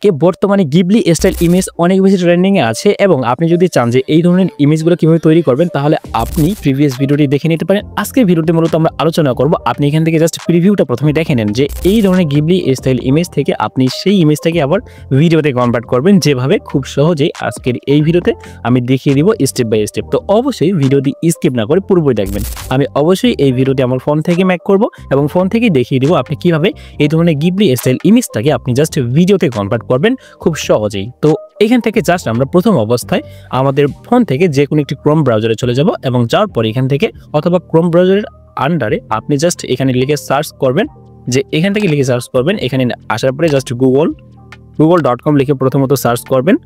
আজকে বর্তমানে Ghibli style image অনেক বেশি ট্রেন্ডিং এ আছে এবং আপনি যদি চান যে এই ধরনের ইমেজগুলো কিভাবে তৈরি করবেন তাহলে আপনি প্রিভিয়াস ভিডিওটি দেখে নিতে পারেন। আজকের ভিডিওতে মূলত আমরা আলোচনা করব, আপনি এখান থেকে জাস্ট প্রিভিউটা প্রথমে দেখে নেন যে এই ধরনের গিবলি স্টাইল ইমেজ থেকে আপনি সেই ইমেজটাকে আবার ভিডিওতে কনভার্ট করবেন যেভাবে খুব সহজেই আজকের এই ভিডিওতে আমি দেখিয়ে দিব স্টেপ বাই স্টেপ। তো অবশ্যই ভিডিওটি স্কিপ না করে পুরোপুরি দেখবেন। আমি অবশ্যই এই ভিডিওটি আমার ফোন থেকে মেক করব এবং ফোন থেকেই দেখিয়ে দিব আপনি কিভাবে এই ধরনের গিবলি স্টাইল ইমেজটাকে আপনি জাস্ট ভিডিওতে কনভার্ট করবেন খুব সহজেই। তো এখান থেকে জাস্ট আমরা প্রথম অবস্থায় আমাদের ফোন থেকে যে কোনো একটি ক্রোম ব্রাউজারে চলে যাব এবং যাওয়ার পর এখান থেকে অথবা ক্রোম ব্রাউজারের আন্ডারে আপনি জাস্ট এখানে লিখে সার্চ করবেন, যে এখান থেকে লিখে সার্চ করবেন। এখানে আসার পরে জাস্ট google.com লিখে প্রথমত সার্চ করবেন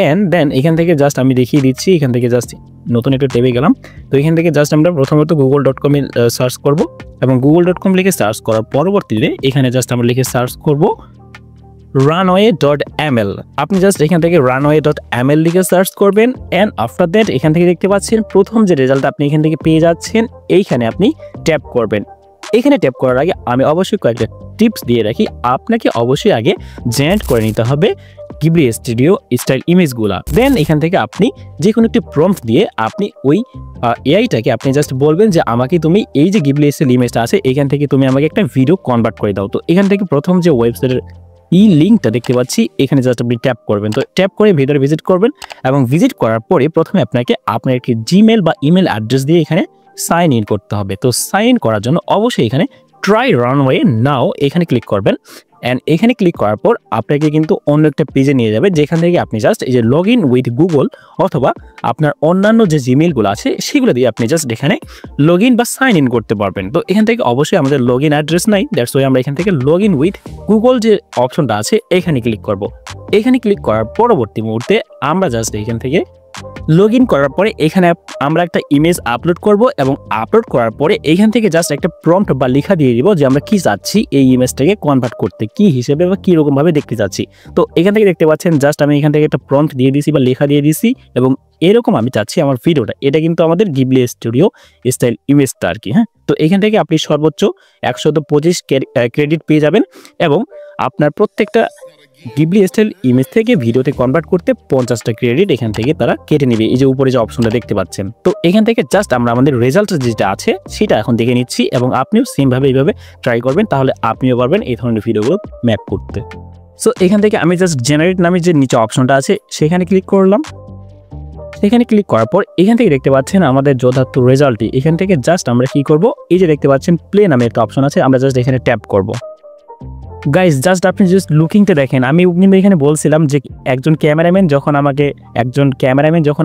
এন্ড দেন এখান থেকে জাস্ট আমি দেখিয়ে দিচ্ছি। এখান থেকে জাস্ট নতুন একটা ট্যাবে গেলাম। তো এখান থেকে জাস্ট আমরা প্রথমত google.com এ সার্চ করব এবং google.com লিখে সার্চ করার পরবর্তীতে এখানে জাস্ট আমরা লিখে সার্চ করব runway.ml। আপনি জাস্ট এখান থেকে runway.ml লিখে সার্চ করবেন এন্ড আফটার দ্যাট এখান থেকে দেখতে পাচ্ছেন প্রথম যে রেজাল্ট আপনি এখান থেকে পেয়ে যাচ্ছেন এইখানে আপনি ট্যাপ করবেন। এখানে ট্যাপ করার আগে আমি অবশ্যই কয়েকটা টিপস দিয়ে রাখি। আপনাকে অবশ্যই আগে জেনারেট করে নিতে হবে গিবলি স্টুডিও স্টাইল ইমেজগুলা। দেন এখান থেকে আপনি যে কোনো একটি প্রম্পট দিয়ে আপনি ওই এআইটাকে আপনি জাস্ট বলবেন যে আমাকে তুমি এই যে গিবলি স্টাইল ইমেজটা আছে এখান থেকে তুমি আমাকে একটা ভিডিও কনভার্ট করে দাও। তো এখান থেকে প্রথম যে ওয়েবসাইটের লিঙ্কটা দেখতে পাচ্ছি এখানে জাস্ট আপনি ট্যাপ করবেন। তো ট্যাপ করে ভিডিওতে ভিজিট করবেন এবং ভিজিট করার পরে প্রথমে আপনাকে আপনার একটি জিমেল বা ইমেল অ্যাড্রেস দিয়ে এখানে সাইন ইন করতে হবে। তো সাইন ইন করার জন্য অবশ্যই এখানে ট্রাই রানওয়ে নাও এখানে ক্লিক করবেন এন্ড এখানে ক্লিক করার পর আপনাকে কিন্তু অন্য একটা পেজে নিয়ে যাবে যেখান থেকে আপনি জাস্ট এই যে লগ ইন উইথ গুগল অথবা আপনার অন্যান্য যে জিমেলগুলো আছে সেগুলো দিয়ে আপনি জাস্ট এখানে লগ ইন বা সাইন ইন করতে পারবেন। তো এখান থেকে অবশ্যই আমাদের লগ ইন অ্যাড্রেস নাই, দ্যাটস ওয়াই আমরা এখান থেকে লগ ইন উইথ গুগল যে অপশনটা আছে এখানে ক্লিক করব। এখানে ক্লিক করার পরবর্তী মুহূর্তে আমরা জাস্ট এখান থেকে লগ ইন করার পরে এখানে আমরা একটা ইমেজ আপলোড করব এবং আপলোড করার পরে এখান থেকে জাস্ট একটা প্রম্পট বা লেখা দিয়ে দিব যে আমরা কি চাচ্ছি এই ইমেজটাকে কনভার্ট করতে, কি হিসেবে বা কি রকম ভাবে দেখতে চাচ্ছি। তো এখান থেকে দেখতে পাচ্ছেন জাস্ট আমি এখান থেকে একটা প্রম্পট দিয়ে দিয়েছি বা লেখা দিয়ে দিয়েছি এবং এরকম আমি চাচ্ছি আমার ভিডিওটা, এটা কিন্তু আমাদের গিবলি স্টুডিও স্টাইল ইমেজটা আর কি। হ্যাঁ, তো এখান থেকে আপনি সর্বোচ্চ 125 ক্রেডিট পেয়ে যাবেন এবং আপনার প্রত্যেকটা গিবলি স্টাইল ইমেজ থেকে ভিডিওতে কনভার্ট করতে 50টা ক্রেডিট এখান থেকে তারা কেটে নেবে, এই যে উপরে যে অপশনটা দেখতে পাচ্ছেন। তো এখান থেকে জাস্ট আমরা আমাদের রেজাল্ট যেটা আছে সেটা এখন দেখে নিচ্ছি এবং আপনিও সেম ভাবে এইভাবে ট্রাই করবেন, তাহলে আপনিও পারবেন এই ধরনের ভিডিওগুলো মেক করতে। সো এখান থেকে আমি জাস্ট জেনারেট নামে যে নিচে অপশনটা আছে সেখানে ক্লিক করলাম। এখানে ক্লিক করার পর এখান থেকে দেখতে পাচ্ছেন আমাদের যথার্থ রেজাল্টটি। এখান থেকে জাস্ট আমরা কি করব, এই যে দেখতে পাচ্ছেন প্লে নামে একটা অপশন আছে, আমরা জাস্ট এখানে ট্যাপ করব। গাইস জাস্ট আপনি জাস্ট লুকিংতে দেখেন, আমি এখানে বলছিলাম যে একজন ক্যামেরাম্যান যখন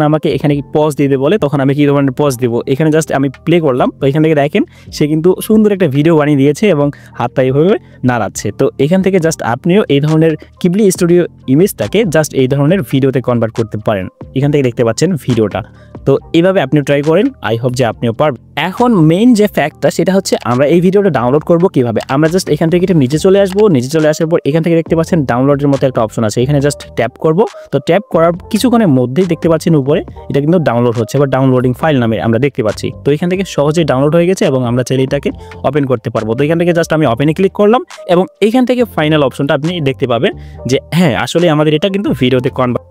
আমাকে এখানে পজ দিতে বলে তখন আমি কি ধরনের পজ দিব, এখানে জাস্ট আমি প্লে করলাম। তো এখান থেকে দেখেন সে কিন্তু সুন্দর একটা ভিডিও বানিয়ে দিয়েছে এবং হাতটা এইভাবে নাড়াচ্ছে। তো এখান থেকে জাস্ট আপনিও এই ধরনের গিবলি স্টুডিও ইমেজটাকে জাস্ট এই ধরনের ভিডিওতে কনভার্ট করতে পারেন। এখান থেকে দেখতে পাচ্ছেন ভিডিওটা। তো এইভাবে আপনি ট্রাই করেন, আই হোপ যে আপনিও পারবেন। এখন মেইন যে ফ্যাক্টটা সেটা হচ্ছে আমরা এই ভিডিওটা ডাউনলোড করব কিভাবে। আমরা জাস্ট এখান থেকে নিচে চলে আসবো, নিচে চলে আসার পর এখান থেকে দেখতে পাচ্ছেন ডাউনলোডের মতো একটা অপশন আছে, এখানে জাস্ট ট্যাপ করব। তো ট্যাপ করার কিছুক্ষণের মধ্যেই দেখতে পাচ্ছেন উপরে এটা কিন্তু ডাউনলোড হচ্ছে বা ডাউনলোডিং ফাইল নামে আমরা দেখতে পাচ্ছি। তো এখান থেকে সহজেই ডাউনলোড হয়ে গেছে এবং আমরা চাইলে এটাকে ওপেন করতে পারবো। তো এখান থেকে জাস্ট আমি ওপেনে ক্লিক করলাম এবং এখান থেকে ফাইনাল অপশনটা আপনি দেখতে পাবেন যে হ্যাঁ আসলে আমাদের এটা কিন্তু ভিডিওতে কনভার্ট।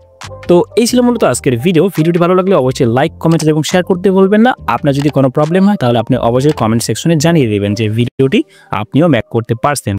তো এই ছিল মূলত আজকের ভিডিওটি ভালো লাগলে অবশ্যই লাইক, কমেন্ট এবং শেয়ার করতে ভুলবেন না। আপনার যদি কোনো প্রবলেম হয় তাহলে আপনি অবশ্যই কমেন্ট সেকশনে জানিয়ে দেবেন যে ভিডিওটি আপনিও মেক করতে পারছেন।